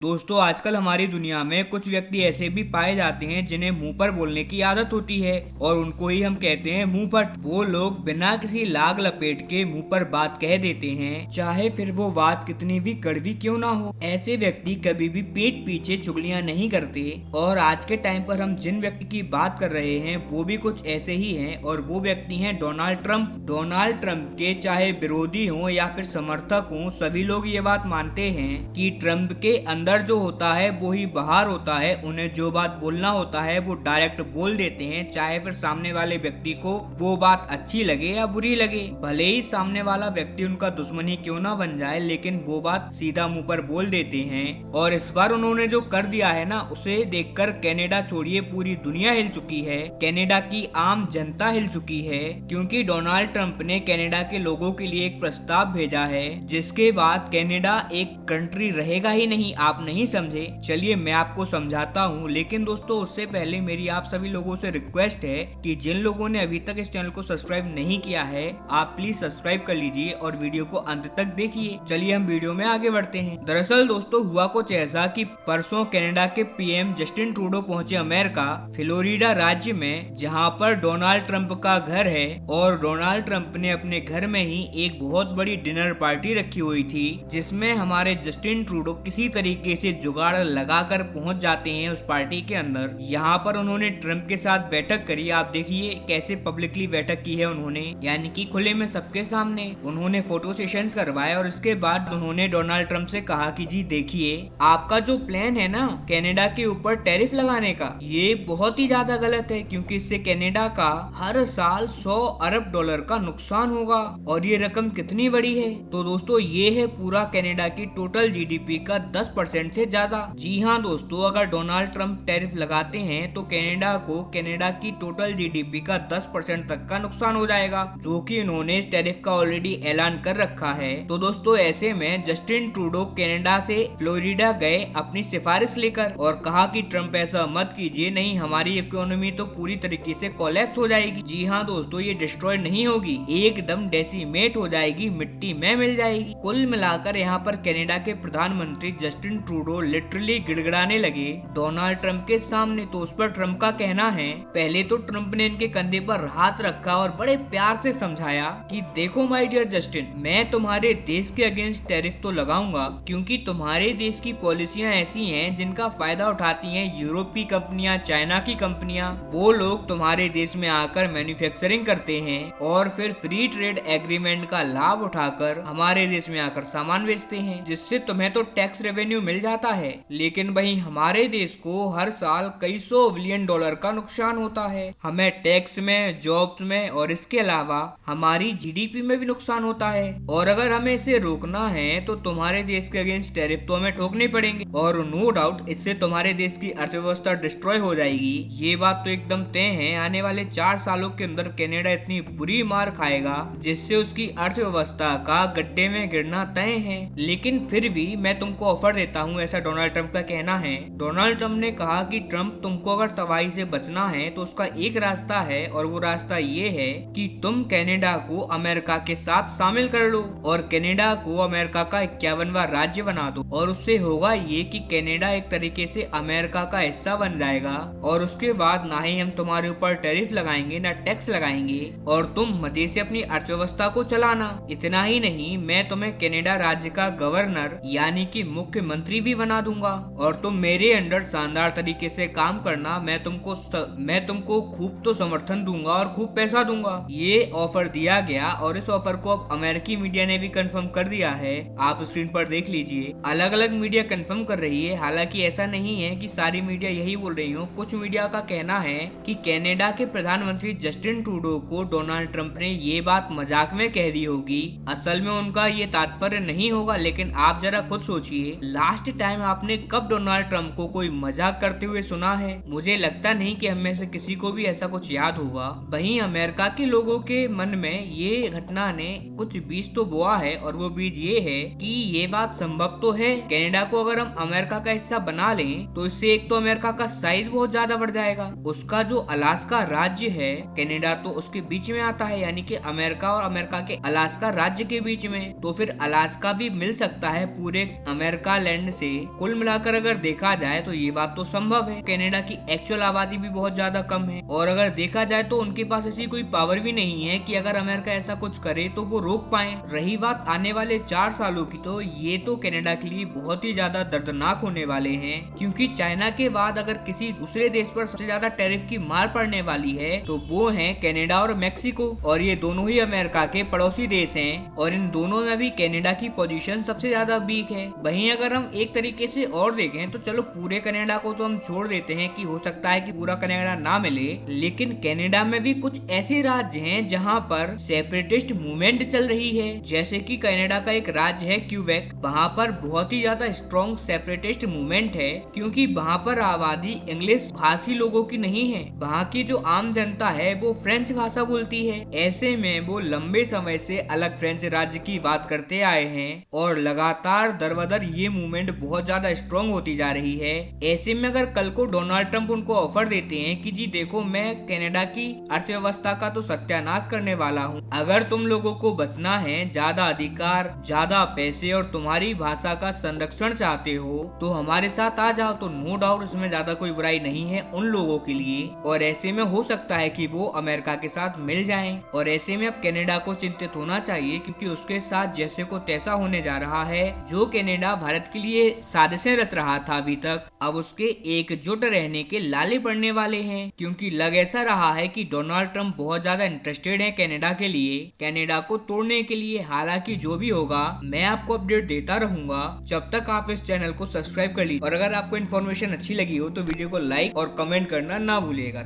दोस्तों आजकल हमारी दुनिया में कुछ व्यक्ति ऐसे भी पाए जाते हैं जिन्हें मुंह पर बोलने की आदत होती है और उनको ही हम कहते हैं मुंह फट। वो लोग बिना किसी लाग लपेट के मुंह पर बात कह देते हैं, चाहे फिर वो बात कितनी भी कड़वी क्यों ना हो। ऐसे व्यक्ति कभी भी पीठ पीछे चुगलियां नहीं करते और आज के टाइम पर हम जिन व्यक्ति की बात कर रहे हैं वो भी कुछ ऐसे ही हैं और वो व्यक्ति हैं डोनाल्ड ट्रंप। डोनाल्ड ट्रंप के चाहे विरोधी हो या फिर समर्थक हो, सभी लोग ये बात मानते हैं कि ट्रंप के अंदर जो होता है वो ही बाहर होता है। उन्हें जो बात बोलना होता है वो डायरेक्ट बोल देते हैं, चाहे फिर सामने वाले व्यक्ति को वो बात अच्छी लगे या बुरी लगे। भले ही सामने वाला व्यक्ति उनका दुश्मन ही क्यों ना बन जाए, लेकिन वो बात सीधा मुंह पर बोल देते हैं। और इस बार उन्होंने जो कर दिया है ना, उसे देखकर कनाडा छोड़िए पूरी दुनिया हिल चुकी है। कनाडा की आम जनता हिल चुकी है, क्योंकि डोनाल्ड ट्रंप ने कनाडा के लोगों के लिए एक प्रस्ताव भेजा है जिसके बाद कनाडा एक कंट्री रहेगा ही नहीं। आप नहीं समझे? चलिए मैं आपको समझाता हूँ, लेकिन दोस्तों उससे पहले मेरी आप सभी लोगों से रिक्वेस्ट है कि जिन लोगों ने अभी तक इस चैनल को सब्सक्राइब नहीं किया है, आप प्लीज सब्सक्राइब कर लीजिए और वीडियो को अंत तक देखिए। चलिए हम वीडियो में आगे बढ़ते हैं। दरअसल दोस्तों हुआ कुछ ऐसा कि परसों कनाडा के पीएम जस्टिन ट्रूडो पहुंचे अमेरिका, फ्लोरिडा राज्य में, जहां पर डोनाल्ड ट्रंप का घर है। और डोनाल्ड ट्रंप ने अपने घर में ही एक बहुत बड़ी डिनर पार्टी रखी हुई थी, जिसमें हमारे जस्टिन ट्रूडो किसी तरीके से जुगाड़ लगाकर पहुंच जाते हैं उस पार्टी के अंदर। यहाँ पर उन्होंने ट्रंप के साथ बैठक करी। आप देखिए कैसे पब्लिकली बैठक की है उन्होंने, यानी कि खुले में सबके सामने उन्होंने फोटो सेशंस करवाए। और इसके बाद उन्होंने डोनाल्ड ट्रंप से कहा कि जी देखिए, आपका जो प्लान है ना कनाडा के ऊपर टैरिफ लगाने का, ये बहुत ही ज्यादा गलत है, क्योंकि इससे कनाडा का हर साल 100 अरब डॉलर का नुकसान होगा। और ये रकम कितनी बड़ी है? तो दोस्तों ये है पूरा कनाडा की टोटल जीडीपी का 10% से ज्यादा। जी हाँ दोस्तों, अगर डोनाल्ड ट्रंप टैरिफ लगाते हैं तो कनाडा की टोटल जीडीपी का 10% तक का नुकसान हो जाएगा, जो कि उन्होंने इस टैरिफ का ऑलरेडी ऐलान कर रखा है। तो दोस्तों ऐसे में जस्टिन ट्रूडो कनाडा से फ्लोरिडा गए अपनी सिफारिश लेकर और कहा कि ट्रंप ऐसा मत कीजिए, नहीं हमारी इकोनॉमी तो पूरी तरीके से कोलैप्स हो जाएगी। जी हाँ दोस्तों, ये डिस्ट्रॉय नहीं होगी, एकदम डेसिमेट हो जाएगी, मिट्टी में मिल जाएगी। कुल मिलाकर यहाँ पर कनाडा के प्रधानमंत्री जस्टिन ट्रूडो लिटरली गिड़गिड़ाने लगे डोनाल्ड ट्रंप के सामने। तो उस पर ट्रंप का कहना है, पहले तो ट्रंप ने इनके कंधे पर हाथ रखा और बड़े प्यार से समझाया कि देखो माय डियर जस्टिन, मैं तुम्हारे देश के अगेंस्ट टैरिफ तो लगाऊंगा, क्योंकि तुम्हारे देश की पॉलिसियां ऐसी हैं जिनका फायदा उठाती हैं यूरोप की कंपनियां, चाइना की कंपनियां। वो लोग तुम्हारे देश में आकर मैन्युफैक्चरिंग करते हैं और फिर फ्री ट्रेड एग्रीमेंट का लाभ उठाकर हमारे देश में आकर सामान बेचते हैं, जिससे तुम्हें तो टैक्स रेवेन्यू मिल जाता है, लेकिन वहीं हमारे देश को हर साल कई सौ बिलियन डॉलर का नुकसान होता है। हमें टैक्स में, जॉब्स में और इसके अलावा हमारी जीडीपी में भी नुकसान होता है। और अगर हमें इसे रोकना है तो तुम्हारे देश के अगेंस्ट टैरिफ तो हमें ठोकने पड़ेंगे, और नो डाउट इससे तुम्हारे देश की अर्थव्यवस्था डिस्ट्रॉय हो जाएगी। ये बात तो एकदम तय है, आने वाले 4 सालों के अंदर कनाडा इतनी बुरी मार खाएगा जिससे उसकी अर्थव्यवस्था का गड्ढे में गिरना तय है। लेकिन फिर भी मैं तुमको ऑफर देता हूँ, ऐसा डोनाल्ड ट्रंप का कहना है। डोनाल्ड ट्रंप ने कहा कि ट्रंप, तुमको अगर तबाही से बचना है तो उसका एक रास्ता है, और वो रास्ता ये है कि तुम कनाडा को अमेरिका के साथ शामिल कर लो और कनाडा को अमेरिका का 51वां राज्य बना दो। और उससे होगा ये कि कनाडा एक तरीके से अमेरिका का हिस्सा बन जाएगा, और उसके बाद ना ही हम तुम्हारे ऊपर टैरिफ लगाएंगे ना टैक्स लगाएंगे, और तुम मजे से अपनी अर्थव्यवस्था को चलाना। इतना ही नहीं, मैं तुम्हें कनाडा राज्य का गवर्नर यानी कि मुख्यमंत्री भी बना दूंगा, और तुम मेरे अंडर शानदार तरीके से काम करना। मैं तुमको खूब तो समर्थन दूंगा और खूब पैसा दूंगा। ये ऑफर दिया गया, और इस ऑफर को अब अमेरिकी मीडिया ने भी कंफर्म कर दिया है। आप स्क्रीन पर देख लीजिए, अलग अलग मीडिया कंफर्म कर रही है। हालांकि ऐसा नहीं है कि सारी मीडिया यही बोल रही हो, कुछ मीडिया का कहना है कि कनाडा के प्रधानमंत्री जस्टिन ट्रूडो को डोनाल्ड ट्रंप ने ये बात मजाक में कह दी होगी, असल में उनका ये तात्पर्य नहीं होगा। लेकिन आप जरा खुद सोचिए, लास्ट टाइम आपने कब डोनाल्ड ट्रंप को कोई मजाक करते हुए सुना है? मुझे लगता नहीं कि हम में से किसी को भी ऐसा कुछ याद होगा। वहीं अमेरिका के लोगों के मन में ये घटना ने कुछ बीज तो बोआ है, और वो बीज ये है कि ये बात संभव तो है, कनाडा को अगर हम अमेरिका का हिस्सा बना लें तो इससे एक तो अमेरिका का साइज बहुत ज्यादा बढ़ जाएगा, उसका जो अलास्का राज्य है, कनाडा तो उसके बीच में आता है, यानी कि अमेरिका और अमेरिका के अलास्का राज्य के बीच में, तो फिर अलास्का भी मिल सकता है पूरे अमेरिका लैंड न्यूजीलैंड से। कुल मिलाकर अगर देखा जाए तो ये बात तो संभव है। कनाडा की एक्चुअल आबादी भी बहुत ज्यादा कम है और अगर देखा जाए तो उनके पास ऐसी कोई पावर भी नहीं है कि अगर अमेरिका ऐसा कुछ करे तो वो रोक पाए। रही बात आने वाले 4 सालों की, तो ये तो कनाडा के लिए बहुत ही ज्यादा दर्दनाक होने वाले हैं, क्योंकि चाइना के बाद अगर किसी दूसरे देश पर सबसे ज्यादा टैरिफ की मार पड़ने वाली है तो वो है कनाडा और मेक्सिको, और ये दोनों ही अमेरिका के पड़ोसी देश हैं और इन दोनों में भी कनाडा की पोजीशन सबसे ज्यादा वीक है। वहीं अगर हम एक तरीके से और देखें तो चलो पूरे कनाडा को तो हम छोड़ देते हैं कि हो सकता है कि पूरा कनाडा ना मिले, लेकिन कनाडा में भी कुछ ऐसे राज्य हैं जहां पर सेपरेटिस्ट मूवमेंट चल रही है। जैसे कि कनाडा का एक राज्य है क्यूबेक, वहां पर बहुत ही ज्यादा स्ट्रॉन्ग सेपरेटिस्ट मूवमेंट है, क्योंकि वहां पर आबादी इंग्लिश भाषी लोगों की नहीं है। वहां की जो आम जनता है वो फ्रेंच भाषा बोलती है। ऐसे में वो लंबे समय से अलग फ्रेंच राज्य की बात करते आए हैं और लगातार दरबदर ये मूवमेंट बहुत ज्यादा स्ट्रॉन्ग होती जा रही है। ऐसे में अगर कल को डोनाल्ड ट्रंप उनको ऑफर देते हैं कि जी देखो मैं कनाडा की अर्थव्यवस्था का तो सत्यानाश करने वाला हूँ, अगर तुम लोगों को बचना है, ज्यादा अधिकार, ज्यादा पैसे और तुम्हारी भाषा का संरक्षण चाहते हो तो हमारे साथ आ जाओ, तो नो डाउट इसमें ज्यादा कोई बुराई नहीं है उन लोगों के लिए। और ऐसे में हो सकता है कि वो अमेरिका के साथ मिल जाएं। और ऐसे में अब कनाडा को चिंतित होना चाहिए, क्योंकि उसके साथ जैसे को तैसा होने जा रहा है। जो कनाडा भारत के लिए साजिशें रच रहा था अभी तक, अब उसके एकजुट रहने के लाले पड़ने वाले हैं, क्योंकि लग ऐसा रहा है कि डोनाल्ड ट्रंप बहुत ज्यादा इंटरेस्टेड है कनाडा के लिए, कनाडा को तोड़ने के लिए। हालांकि जो भी होगा मैं आपको अपडेट देता रहूंगा। जब तक आप इस चैनल को सब्सक्राइब कर लीजिए और अगर आपको इन्फॉर्मेशन अच्छी लगी हो तो वीडियो को लाइक और कमेंट करना ना भूलिएगा।